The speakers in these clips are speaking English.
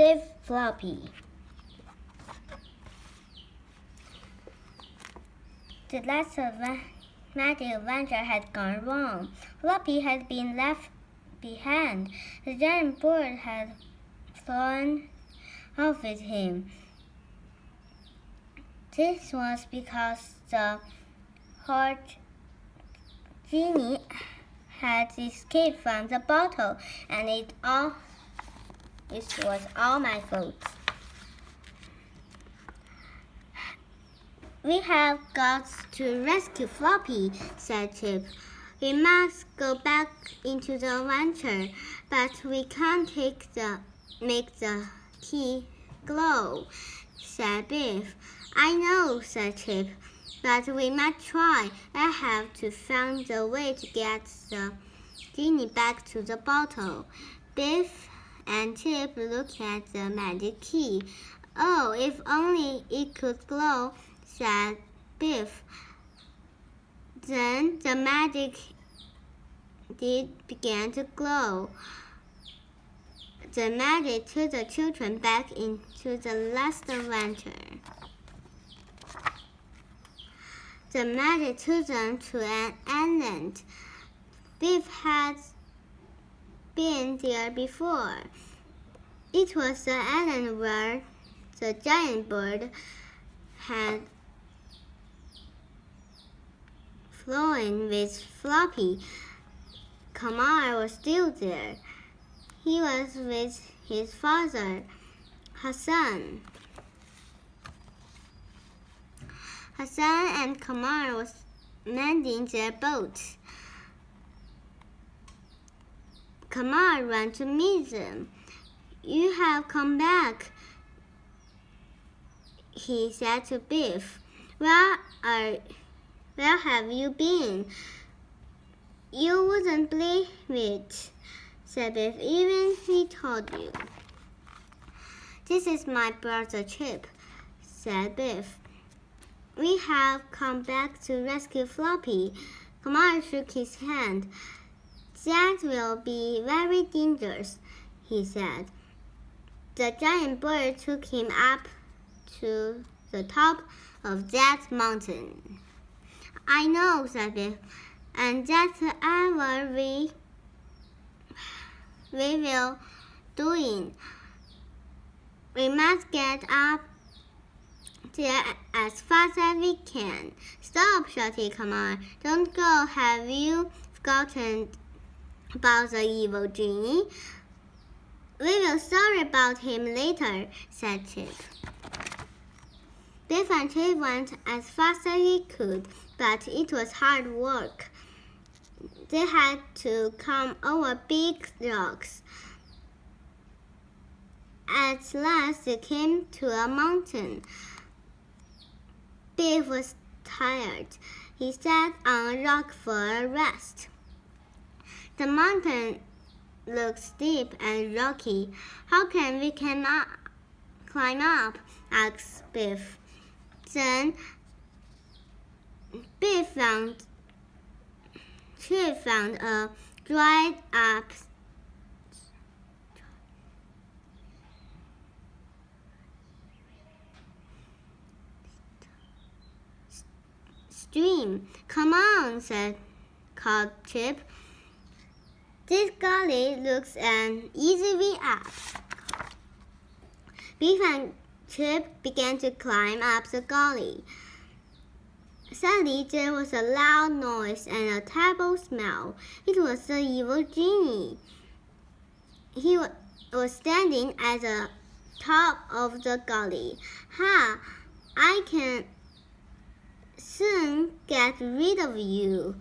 Save Floppy. The last magic adventure had gone wrong. Floppy had been left behind. The giant bird had flown off with him. This was because the hot genie had escaped from the bottle, and it was all my fault. We have got to rescue Floppy, said Chip. We must go back into the adventure, but we can't make the key glow, said Biff. I know, said Chip, but we must try. I have to find a way to get the genie back to the bottle. Biff and Chip looked at the magic key. Oh, if only it could glow, said Biff. Then the magic began to glow. The magic took the children back into the last adventure. The magic took them to an island. Biff had been there before. It was the island where the giant bird had flown with Floppy. Kamar was still there. He was with his father, Hassan. Hassan and Kamar was mending their boat. Kamar ran to meet them. You have come back, he said to Biff. Where have you been? You wouldn't believe it, said Biff, even if he told you. This is my brother Chip, said Biff. We have come back to rescue Floppy. Kamar shook his hand. That will be very dangerous, he said. The giant bird took him up to the top of that mountain. I know, said Biff, and that's what we will doing. We must get up there as fast as we can. Stop, shouted Kamar. Don't go. Have you forgotten about the evil genie? We will sorry about him later, said Chip. Biff and Chip went as fast as he could, but it was hard work. They had to come over big rocks. At last they came to a mountain. Biff was tired. He sat on a rock for a rest. The mountain looked steep and rocky. How can we climb up? Asked Biff. Then Chip found a dried up stream. Come on, called Chip. This gully looks an easy way up. Biff and Chip began to climb up the gully. Suddenly there was a loud noise and a terrible smell. It was the evil genie. He was standing at the top of the gully. Ha! I can soon get rid of you,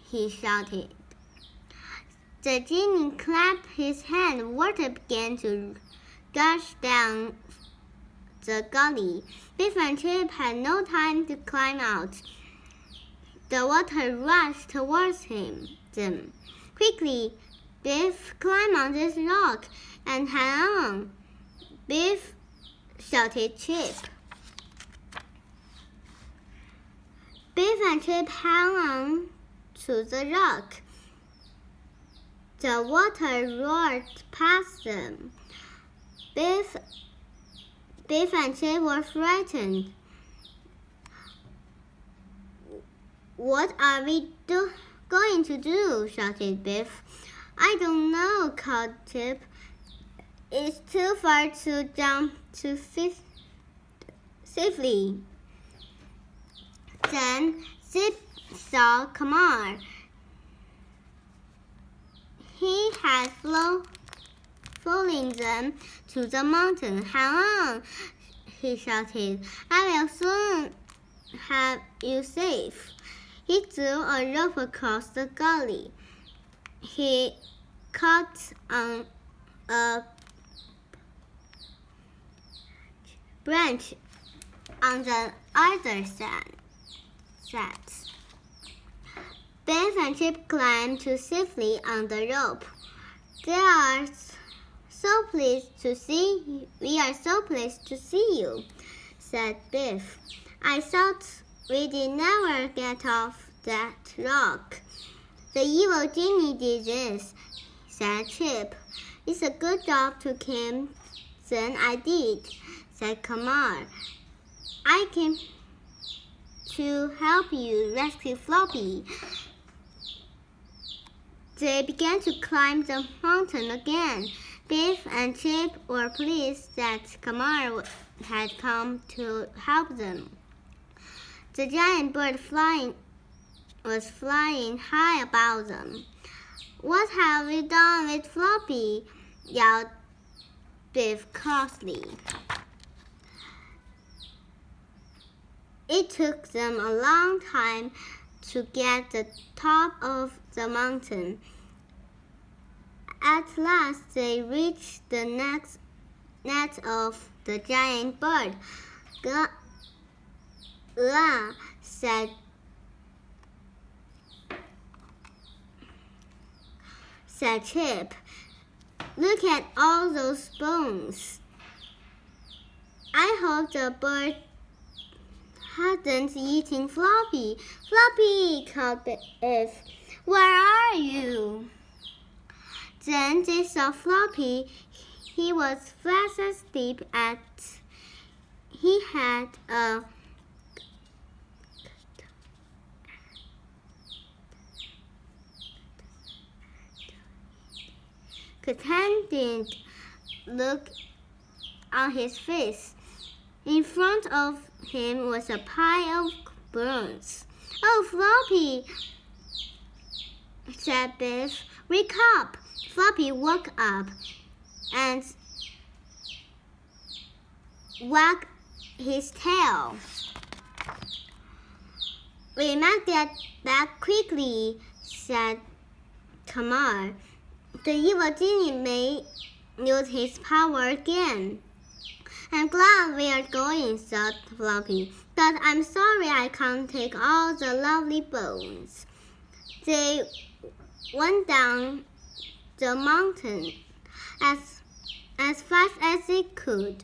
he shouted. The genie clapped his hands. Water began to gush down the gully. Biff and Chip had no time to climb out. The water rushed towards them. Quickly, Biff climbed on this rock and hang on. Biff, shouted Chip. Biff and Chip hung on to the rock. The water roared past them. Biff and Chip were frightened. "What are we going to do?" shouted Biff. "I don't know," called Chip. "It's too far to jump to safely." Then Chip saw Kamar. He had following them to the mountain. "Hang on," he shouted. "I will soon have you safe." He threw a rope across the gully. He caught on a branch on the other side. Biff and Chip climbed to safely on the rope. We are so pleased to see you," said Biff. "I thought we'd never get off that rock." "The evil genie did this," said Chip. "It's a good job to him." "Then I did," said Kamar. "I came to help you rescue Floppy." They began to climb the mountain again. Biff and Chip were pleased that Kamar had come to help them. The giant bird was flying high above them. "What have you done with Floppy?" yelled Biff crossly. It took them a long time to get to the top of the mountain. At last they reached the nest of the giant bird. Said Chip. "Look at all those bones. I hope the bird hadn't eaten Floppy." "Floppy!" called Biff. "Where are you?" Then they saw Floppy. He was fast asleep he had a contented look on his face. In front of him was a pile of bones. "Oh, Floppy!" said Biff. "Wake up!" Floppy woke up and wagged his tail. "We must get back quickly," said Kamar. "The evil genie may use his power again." "I'm glad we are going," said Floppy, "but I'm sorry I can't take all the lovely bones." They went down the mountain as fast as they could.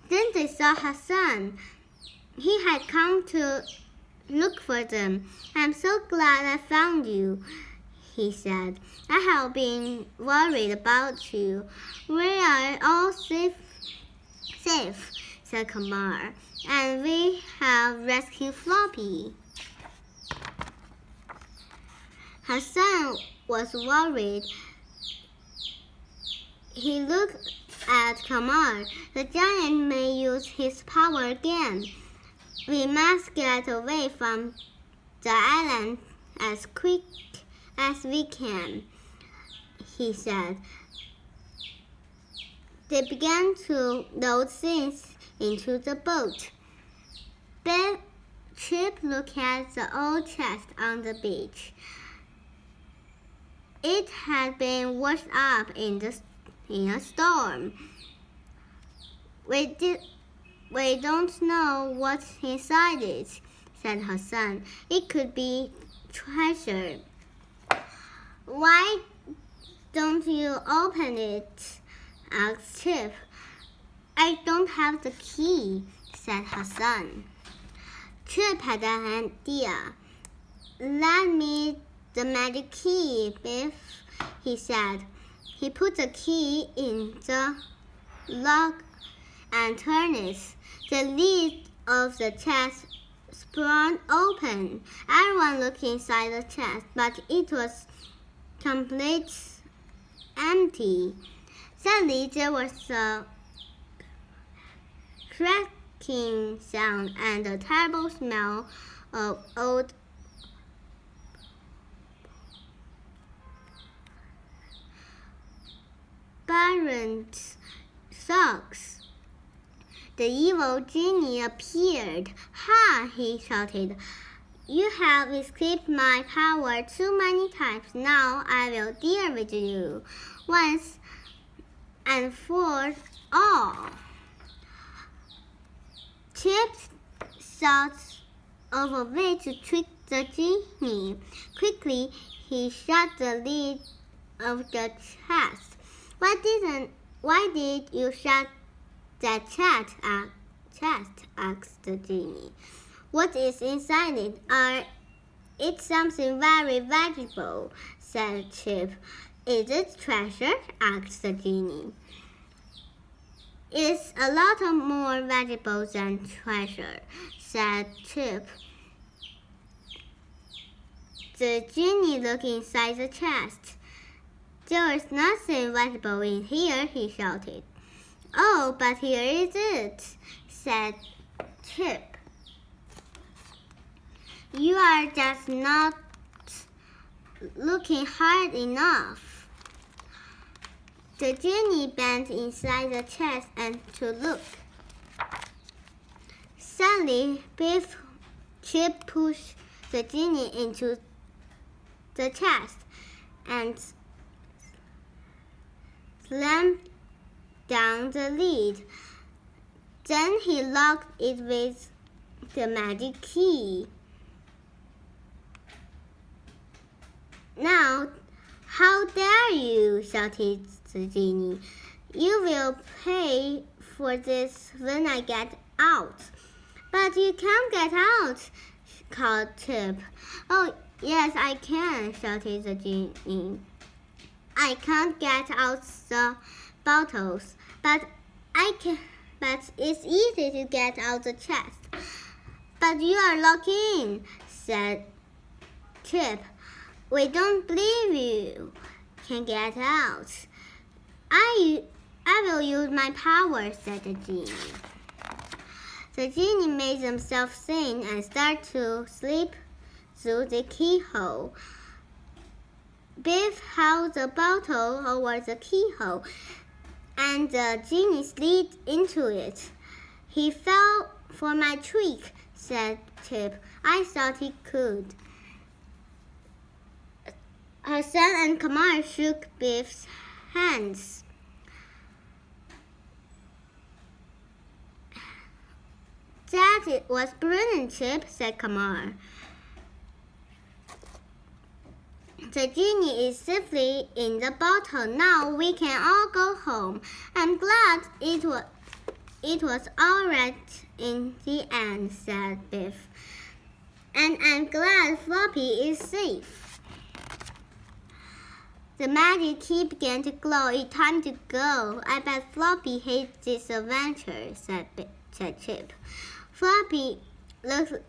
Then they saw Hassan. He had come to look for them. "I'm so glad I found you," he said. "I have been worried about you." "We are all safe," said Kamar, "and we have rescued Floppy." Hassan was worried. He looked at Kamar. "The giant may use his power again. We must get away from the island as quick as we can," he said. They began to load things into the boat. Chip looked at the old chest on the beach. It had been washed up in a storm. We don't know what's inside it," said Hassan. "It could be treasure." "Why don't you open it?" asked Chip. "I don't have the key," said Hassan. Chip had an idea. "Let me the magic key, Biff," he said. He put the key in the lock and turn it. The lid of the chest sprung open. Everyone looked inside the chest, but it was completely empty. Suddenly, there was a cracking sound and a terrible smell of old burned socks. The evil genie appeared. "Ha!" he shouted. "You have escaped my power too many times. Now I will deal with you once and for all." Chip thought of a way to trick the genie. Quickly, he shut the lid of the chest. Why did you shut that chest? Asked the genie. "What is inside it? It's something very valuable," said Chip. "Is it treasure?" asked the genie. "It's a lot more valuable than treasure," said Chip. The genie looked inside the chest. "There is nothing valuable in here," he shouted. "Oh, but here is it," said Chip. "You are just not looking hard enough." The genie bent inside the chest and to look. Suddenly, Chip pushed the genie into the chest and slammed down the lid. Then he locked it with the magic key. "Now, how dare you!" shouted the genie. "You will pay for this when I get out." "But you can't get out," called Chip. "Oh, yes, I can," shouted the genie. "I can't get out the bottles, but it's easy to get out the chest." "But you are locked in," said Chip. "We don't believe you can get out." I will use my power," said the genie. The genie made himself thin and started to slip through the keyhole. Biff held the bottle over the keyhole, and the genie slid into it. "He fell for my trick," said Chip. "I thought he could." Hassan and Kamal shook Biff's hands. "That was brilliant, Chip," said Kamal. "The genie is safely in the bottle. Now we can all go home. I'm glad it was all right in the end," said Biff. "And I'm glad Floppy is safe." The magic key began to glow. "It's time to go. I bet Floppy hates this adventure," said Chip. Floppy looked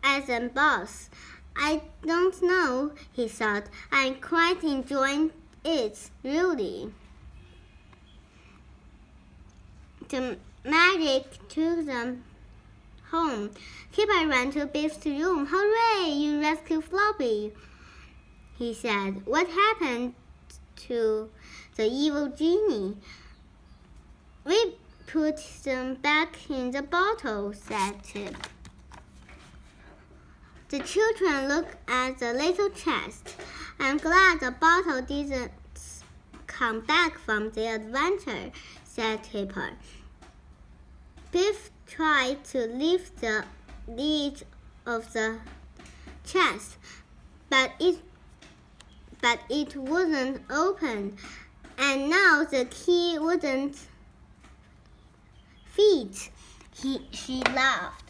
at the boss. "I don't know," he thought. "I'm quite enjoying it, really." The magic took them home. Kipper ran to Biff's room. "Hooray! You rescued Floppy," he said. "What happened to the evil genie?" "We put them back in the bottle," said Chip. The children looked at the little chest. "I'm glad the bottle didn't come back from the adventure," said Kipper. Biff tried to lift the lid of the chest, but it wouldn't open, and now the key wouldn't fit. She laughed.